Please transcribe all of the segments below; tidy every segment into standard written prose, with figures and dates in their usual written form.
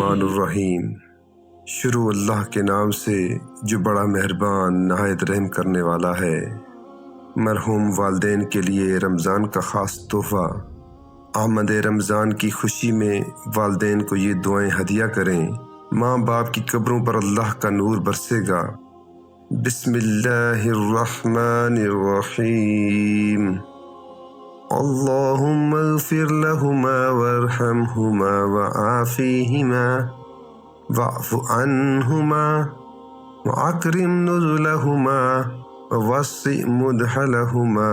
बिस्मिल्लाहिर्रहमानिर्रहीम। शुरू अल्लाह के नाम से जो बड़ा मेहरबान नहायत रहम करने वाला है। मरहूम वालिदैन के लिए रमज़ान का ख़ास तोहफ़ा। आमद रमज़ान की खुशी में वालिदैन को ये दुआएं हदिया करें। माँ बाप की कब्रों पर अल्लाह का नूर बरसेगा। बिस्मिल्लाहिर्रहमानिर्रहीम। अल्लाहुम्मा अग़फ़िर लहुमा वरहमहुमा वआफ़िहिमा वअफ़ु अन्हुमा वअकरिम नुज़ुलहुमा ववस्सिअ मुदख़लहुमा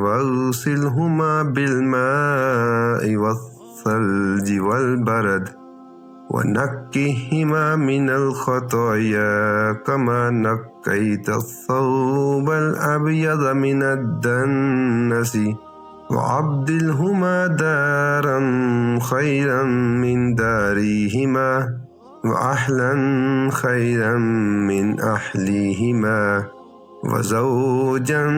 वग़सिलहुमा बिलमाइ वस्सल्जि वलबरद वनक्किहिमा मिनल ख़ताया कमा नक्कैत अस्सौबल अब्यद मिनद दन्नसि वअब्दिलहुमा दारन खैरन मिन दारिहिमा वअहलन खैरन मिन अहलिहिमा वज़ौजन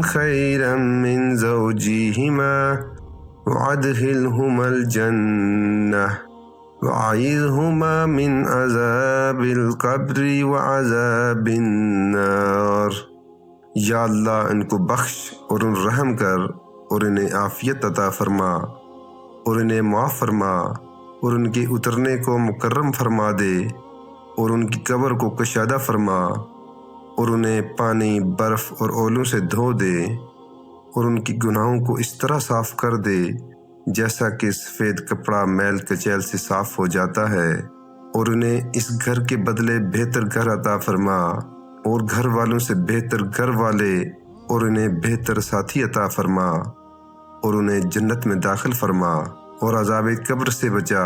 खैरन मिन ज़ौजिहिमा वअदखिलहुमल जन्नह वअइज़हुमा मिन अज़ाबिल क़ब्रि वअज़ाबिन नार। या अल्लाह, इनको बख्श और उन रहम कर और इन्हें आफ़ियत अता फरमा और इन्हें माफ़ फरमा और उनके उतरने को मुकर्रम फरमा दे और उनकी कब्र को कशादा फरमा और उन्हें पानी बर्फ़ और ओलों से धो दे और उनकी गुनाहों को इस तरह साफ़ कर दे जैसा कि सफ़ेद कपड़ा मैल कचैल से साफ़ हो जाता है। और उन्हें इस घर के बदले बेहतर घर अता फरमा और घर वालों से बेहतर घर वाले और उन्हें बेहतर साथी अता फरमा और उन्हें जन्नत में दाखिल फरमा और अज़ाब कब्र से बचा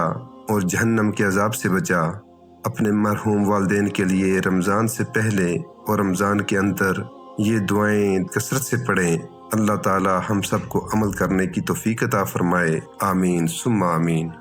और जहन्नम के अज़ाब से बचा। अपने मरहूम वालिदैन के लिए रमज़ान से पहले और रमज़ान के अंदर ये दुआएं कसरत से पढ़ें। अल्लाह ताला हम सबको अमल करने की तौफीक अता फरमाए। आमीन सुम्मा आमीन।